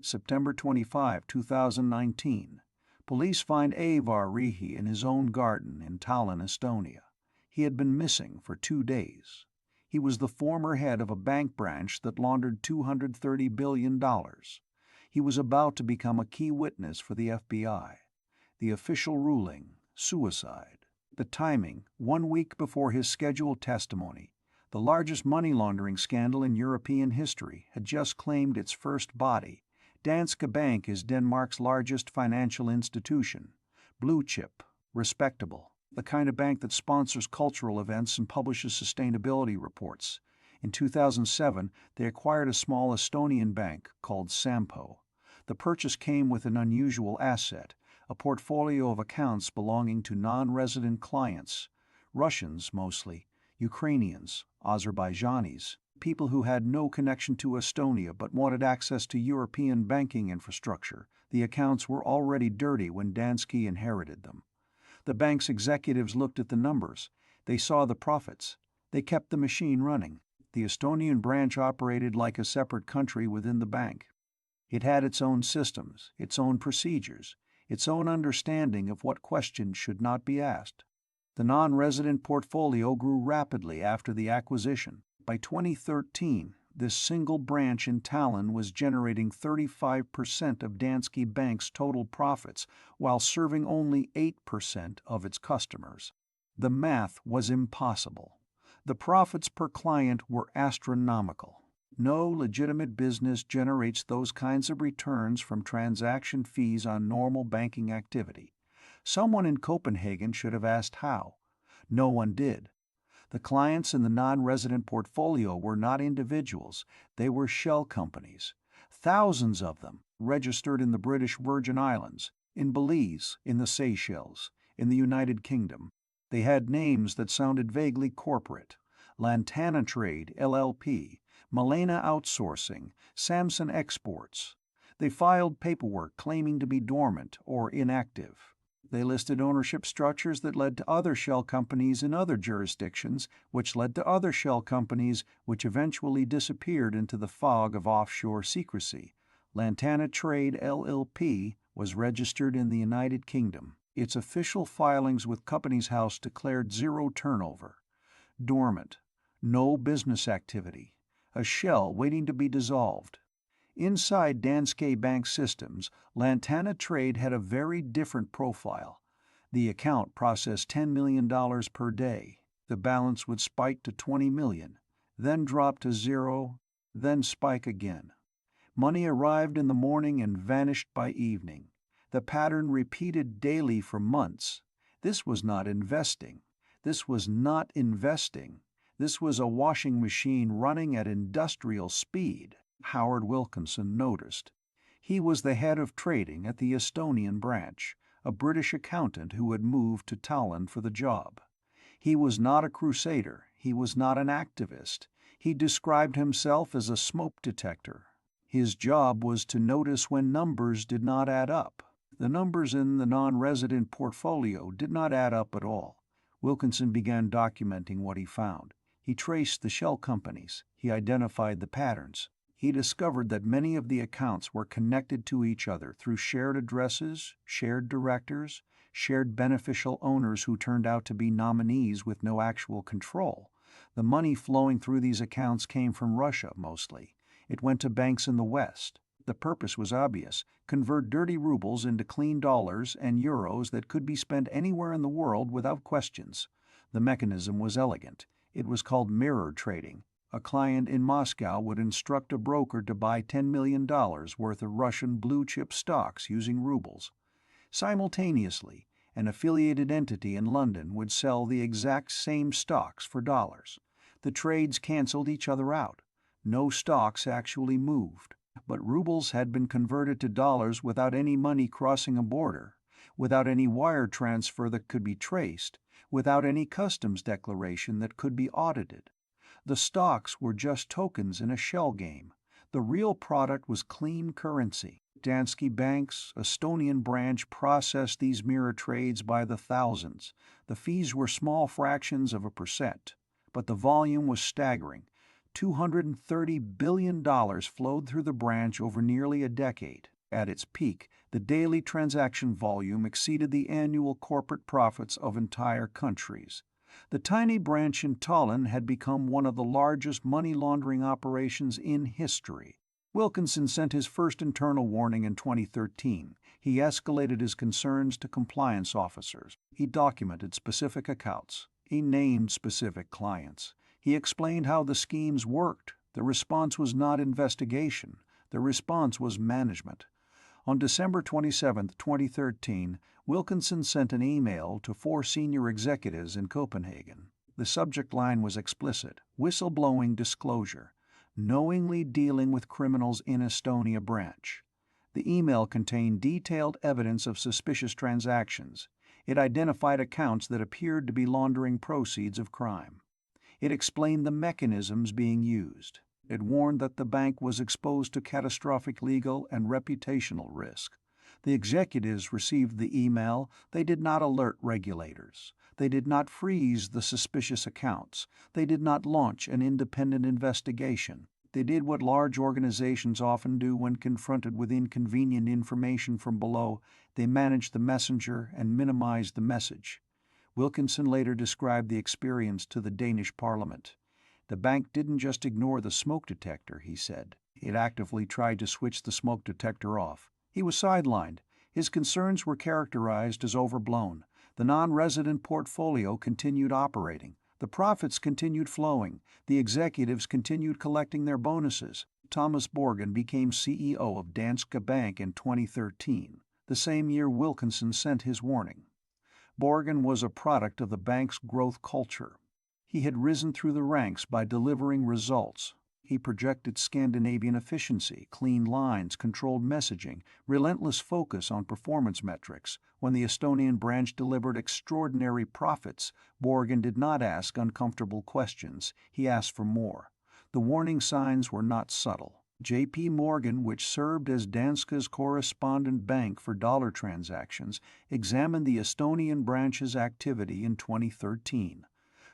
September 25, 2019. Police find Aivar Rehe in his own garden in Tallinn, Estonia. He had been missing for 2 days. He was the former head of a bank branch that laundered $230 billion. He was about to become a key witness for the FBI. The official ruling: suicide. The timing: 1 week before his scheduled testimony. The largest money laundering scandal in European history had just claimed its first body. Danske Bank is Denmark's largest financial institution. Blue chip, respectable, the kind of bank that sponsors cultural events and publishes sustainability reports. In 2007, they acquired a small Estonian bank called Sampo. The purchase came with an unusual asset: a portfolio of accounts belonging to non-resident clients. Russians, mostly, Ukrainians, Azerbaijanis, people who had no connection to Estonia but wanted access to European banking infrastructure. The accounts were already dirty when Danske inherited them. The bank's executives looked at the numbers. They saw the profits. They kept the machine running. The Estonian branch operated like a separate country within the bank. It had its own systems, its own procedures, its own understanding of what questions should not be asked. The non-resident portfolio grew rapidly after the acquisition. By 2013, this single branch in Tallinn was generating 35% of Danske Bank's total profits while serving only 8% of its customers. The math was impossible. The profits per client were astronomical. No legitimate business generates those kinds of returns from transaction fees on normal banking activity. Someone in Copenhagen should have asked how. No one did. The clients in the non-resident portfolio were not individuals, they were shell companies. Thousands of them, registered in the British Virgin Islands, in Belize, in the Seychelles, in the United Kingdom. They had names that sounded vaguely corporate: Lantana Trade LLP, Malena Outsourcing, Samson Exports. They filed paperwork claiming to be dormant or inactive. They listed ownership structures that led to other shell companies in other jurisdictions, which led to other shell companies, which eventually disappeared into the fog of offshore secrecy. Lantana Trade LLP was registered in the United Kingdom. Its official filings with Companies House declared zero turnover. Dormant. No business activity. A shell waiting to be dissolved. Inside Danske Bank systems, Lantana Trade had a very different profile. The account processed $10 million per day. The balance would spike to $20 million, then drop to zero, then spike again. Money arrived in the morning and vanished by evening. The pattern repeated daily for months. This was not investing. This was not investing. This was a washing machine running at industrial speed. Howard Wilkinson noticed. He was the head of trading at the Estonian branch, a British accountant who had moved to Tallinn for the job. He was not a crusader. He was not an activist. He described himself as a smoke detector. His job was to notice when numbers did not add up. The numbers in the non-resident portfolio did not add up at all. Wilkinson began documenting what he found. He traced the shell companies. He identified the patterns. He discovered that many of the accounts were connected to each other through shared addresses, shared directors, shared beneficial owners who turned out to be nominees with no actual control. The money flowing through these accounts came from Russia, mostly. It went to banks in the West. The purpose was obvious: convert dirty rubles into clean dollars and euros that could be spent anywhere in the world without questions. The mechanism was elegant. It was called mirror trading. A client in Moscow would instruct a broker to buy $10 million worth of Russian blue-chip stocks using rubles. Simultaneously, an affiliated entity in London would sell the exact same stocks for dollars. The trades canceled each other out. No stocks actually moved, but rubles had been converted to dollars without any money crossing a border, without any wire transfer that could be traced, without any customs declaration that could be audited. The stocks were just tokens in a shell game. The real product was clean currency. Danske Bank's Estonian branch processed these mirror trades by the thousands. The fees were small fractions of a percent, but the volume was staggering. $230 billion flowed through the branch over nearly a decade. At its peak, the daily transaction volume exceeded the annual corporate profits of entire countries. The tiny branch in Tallinn had become one of the largest money laundering operations in history. Wilkinson sent his first internal warning in 2013. He escalated his concerns to compliance officers. He documented specific accounts. He named specific clients. He explained how the schemes worked. The response was not investigation. The response was management. On December 27, 2013, Wilkinson sent an email to 4 senior executives in Copenhagen. The subject line was explicit: whistleblowing disclosure, knowingly dealing with criminals in Estonia branch. The email contained detailed evidence of suspicious transactions. It identified accounts that appeared to be laundering proceeds of crime. It explained the mechanisms being used. It warned that the bank was exposed to catastrophic legal and reputational risk. The executives received the email. They did not alert regulators. They did not freeze the suspicious accounts. They did not launch an independent investigation. They did what large organizations often do when confronted with inconvenient information from below. They managed the messenger and minimized the message. Wilkinson later described the experience to the Danish parliament. The bank didn't just ignore the smoke detector, he said. It actively tried to switch the smoke detector off. He was sidelined. His concerns were characterized as overblown. The non-resident portfolio continued operating. The profits continued flowing. The executives continued collecting their bonuses. Thomas Borgen became CEO of Danske Bank in 2013, the same year Wilkinson sent his warning. Borgen was a product of the bank's growth culture. He had risen through the ranks by delivering results. He projected Scandinavian efficiency, clean lines, controlled messaging, relentless focus on performance metrics. When the Estonian branch delivered extraordinary profits, Borgen did not ask uncomfortable questions. He asked for more. The warning signs were not subtle. JPMorgan, which served as Danske's correspondent bank for dollar transactions, examined the Estonian branch's activity in 2013.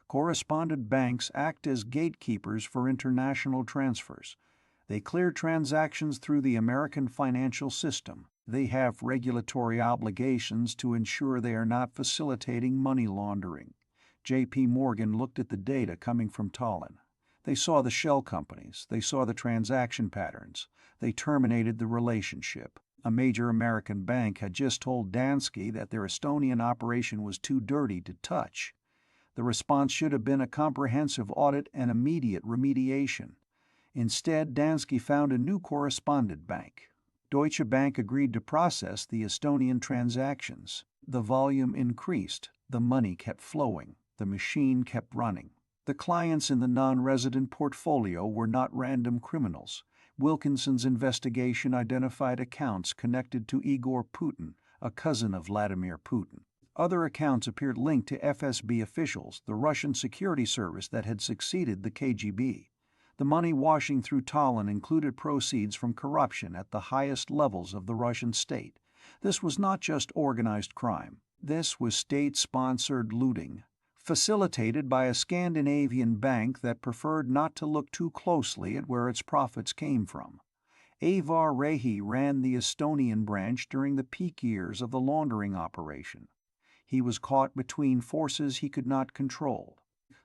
Correspondent banks act as gatekeepers for international transfers. They clear transactions through the American financial system. They have regulatory obligations to ensure they are not facilitating money laundering. JPMorgan looked at the data coming from Tallinn. They saw the shell companies. They saw the transaction patterns. They terminated the relationship. A major American bank had just told Danske that their Estonian operation was too dirty to touch. The response should have been a comprehensive audit and immediate remediation. Instead, Danske found a new correspondent bank. Deutsche Bank agreed to process the Estonian transactions. The volume increased. The money kept flowing. The machine kept running. The clients in the non-resident portfolio were not random criminals. Wilkinson's investigation identified accounts connected to Igor Putin, a cousin of Vladimir Putin. Other accounts appeared linked to FSB officials, the Russian security service that had succeeded the KGB. The money washing through Tallinn included proceeds from corruption at the highest levels of the Russian state. This was not just organized crime. This was state-sponsored looting, facilitated by a Scandinavian bank that preferred not to look too closely at where its profits came from. Aivar Rehe ran the Estonian branch during the peak years of the laundering operation. He was caught between forces he could not control.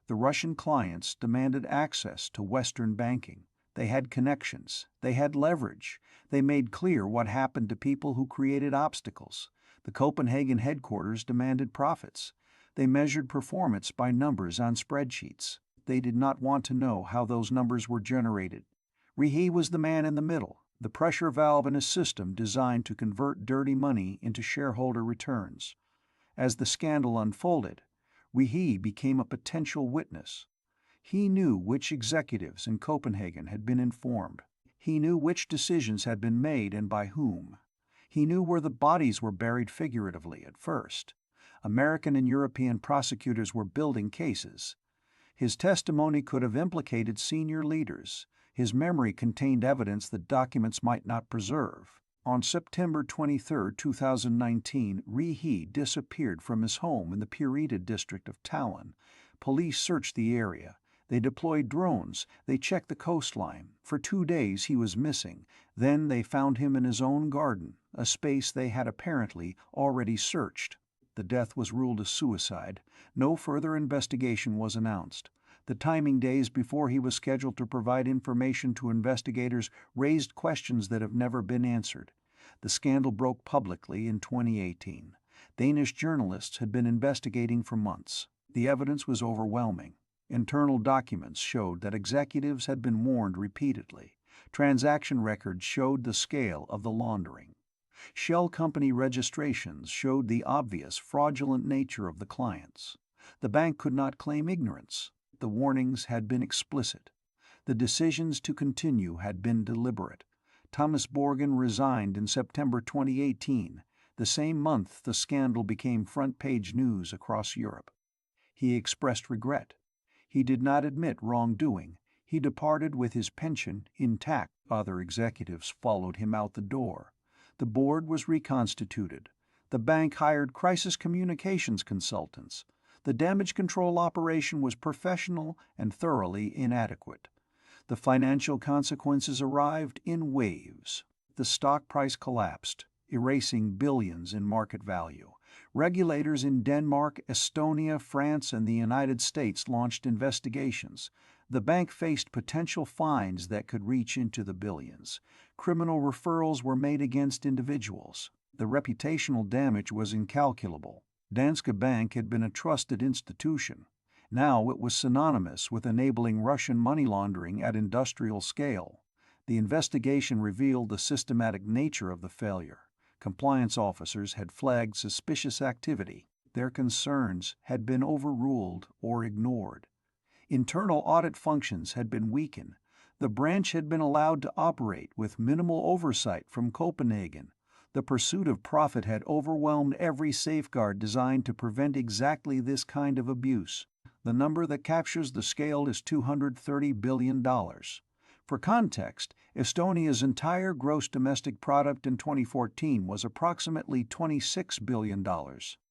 The Russian clients demanded access to Western banking. They had connections. They had leverage. They made clear what happened to people who created obstacles. The Copenhagen headquarters demanded profits. They measured performance by numbers on spreadsheets. They did not want to know how those numbers were generated. Rehe was the man in the middle, the pressure valve in a system designed to convert dirty money into shareholder returns. As the scandal unfolded, Rehe became a potential witness. He knew which executives in Copenhagen had been informed. He knew which decisions had been made and by whom. He knew where the bodies were buried figuratively at first. American and European prosecutors were building cases. His testimony could have implicated senior leaders. His memory contained evidence that documents might not preserve. On September 23, 2019, Rehe disappeared from his home in the Pirita district of Tallinn. Police searched the area. They deployed drones. They checked the coastline. For 2 days he was missing. Then they found him in his own garden, a space they had apparently already searched. The death was ruled a suicide. No further investigation was announced. The timing days before he was scheduled to provide information to investigators raised questions that have never been answered. The scandal broke publicly in 2018. Danish journalists had been investigating for months. The evidence was overwhelming. Internal documents showed that executives had been warned repeatedly. Transaction records showed the scale of the laundering. Shell company registrations showed the obvious fraudulent nature of the clients. The bank could not claim ignorance. The warnings had been explicit. The decisions to continue had been deliberate. Thomas Borgen resigned in September 2018, the same month the scandal became front-page news across Europe. He expressed regret. He did not admit wrongdoing. He departed with his pension intact. Other executives followed him out the door. The board was reconstituted. The bank hired crisis communications consultants. The damage control operation was professional and thoroughly inadequate. The financial consequences arrived in waves. The stock price collapsed, erasing billions in market value. Regulators in Denmark, Estonia, France, and the United States launched investigations. The bank faced potential fines that could reach into the billions. Criminal referrals were made against individuals. The reputational damage was incalculable. Danske Bank had been a trusted institution. Now it was synonymous with enabling Russian money laundering at industrial scale. The investigation revealed the systematic nature of the failure. Compliance officers had flagged suspicious activity. Their concerns had been overruled or ignored. Internal audit functions had been weakened. The branch had been allowed to operate with minimal oversight from Copenhagen. The pursuit of profit had overwhelmed every safeguard designed to prevent exactly this kind of abuse. The number that captures the scale is $230 billion. For context, Estonia's entire gross domestic product in 2014 was approximately $26 billion.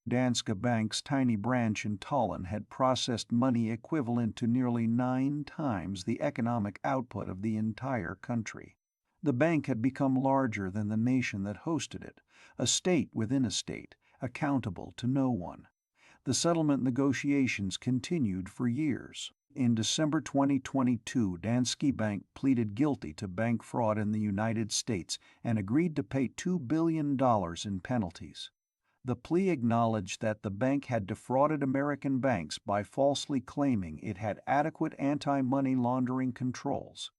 Danske Bank's tiny branch in Tallinn had processed money equivalent to nearly 9 times the economic output of the entire country. The bank had become larger than the nation that hosted it, a state within a state, accountable to no one. The settlement negotiations continued for years. In December 2022, Danske Bank pleaded guilty to bank fraud in the United States and agreed to pay $2 billion in penalties. The plea acknowledged that the bank had defrauded American banks by falsely claiming it had adequate anti-money laundering controls.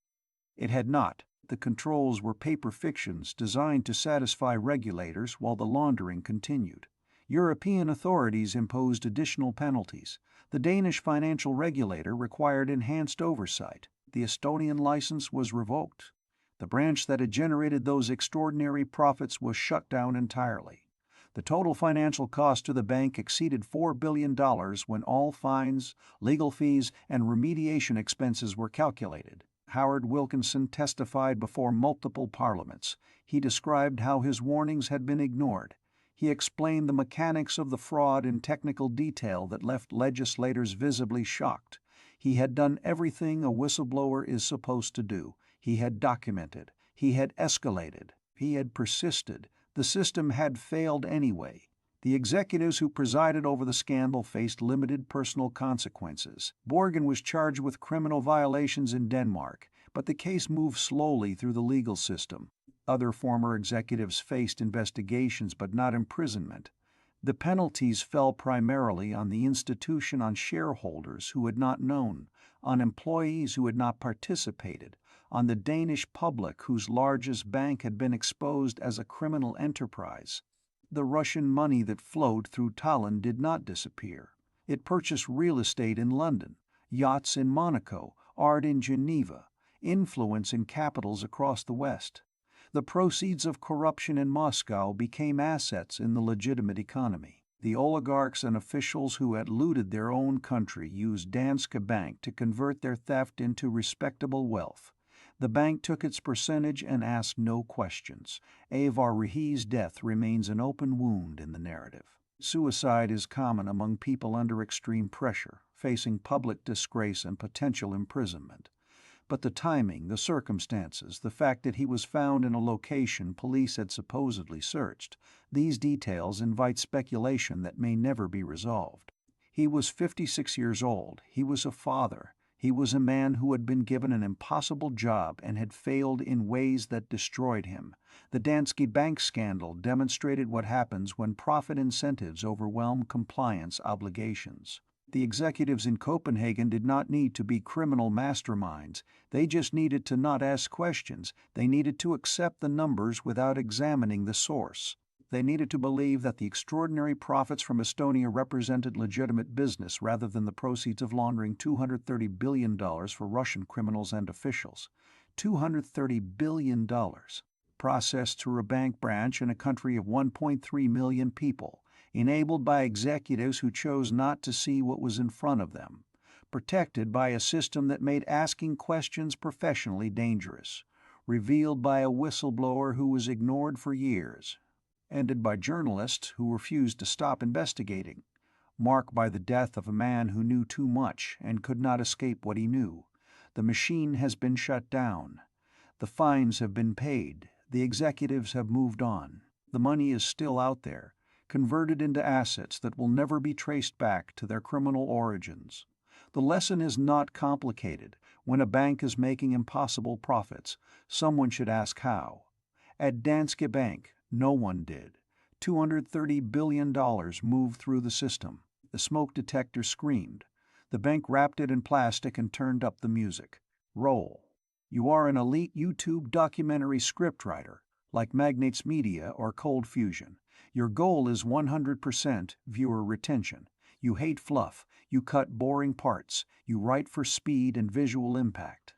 It had not. The controls were paper fictions designed to satisfy regulators while the laundering continued. European authorities imposed additional penalties. The Danish financial regulator required enhanced oversight. The Estonian license was revoked. The branch that had generated those extraordinary profits was shut down entirely. The total financial cost to the bank exceeded $4 billion when all fines, legal fees, and remediation expenses were calculated. Howard Wilkinson testified before multiple parliaments. He described how his warnings had been ignored. He explained the mechanics of the fraud in technical detail that left legislators visibly shocked. He had done everything a whistleblower is supposed to do. He had documented. He had escalated. He had persisted. The system had failed anyway. The executives who presided over the scandal faced limited personal consequences. Borgen was charged with criminal violations in Denmark, but the case moved slowly through the legal system. Other former executives faced investigations but not imprisonment. The penalties fell primarily on the institution, on shareholders who had not known, on employees who had not participated, on the Danish public whose largest bank had been exposed as a criminal enterprise. The Russian money that flowed through Tallinn did not disappear. It purchased real estate in London, yachts in Monaco, art in Geneva, influence in capitals across the West. The proceeds of corruption in Moscow became assets in the legitimate economy. The oligarchs and officials who had looted their own country used Danske Bank to convert their theft into respectable wealth. The bank took its percentage and asked no questions. Aivar Rehe's death remains an open wound in the narrative. Suicide is common among people under extreme pressure, facing public disgrace and potential imprisonment. But the timing, the circumstances, the fact that he was found in a location police had supposedly searched, these details invite speculation that may never be resolved. He was 56 years old, he was a father, he was a man who had been given an impossible job and had failed in ways that destroyed him. The Danske bank scandal demonstrated what happens when profit incentives overwhelm compliance obligations. The executives in Copenhagen did not need to be criminal masterminds. They just needed to not ask questions. They needed to accept the numbers without examining the source. They needed to believe that the extraordinary profits from Estonia represented legitimate business rather than the proceeds of laundering $230 billion for Russian criminals and officials. $230 billion, processed through a bank branch in a country of 1.3 million people, enabled by executives who chose not to see what was in front of them, protected by a system that made asking questions professionally dangerous, revealed by a whistleblower who was ignored for years, ended by journalists who refused to stop investigating, marked by the death of a man who knew too much and could not escape what he knew. The machine has been shut down. The fines have been paid. The executives have moved on. The money is still out there, converted into assets that will never be traced back to their criminal origins. The lesson is not complicated. When a bank is making impossible profits, someone should ask how. At Danske Bank, no one did. $230 billion moved through the system. The smoke detector screamed. The bank wrapped it in plastic and turned up the music. Roll. You are an elite YouTube documentary scriptwriter, like Magnates Media or Cold Fusion. Your goal is 100% viewer retention. You hate fluff. You cut boring parts. You write for speed and visual impact.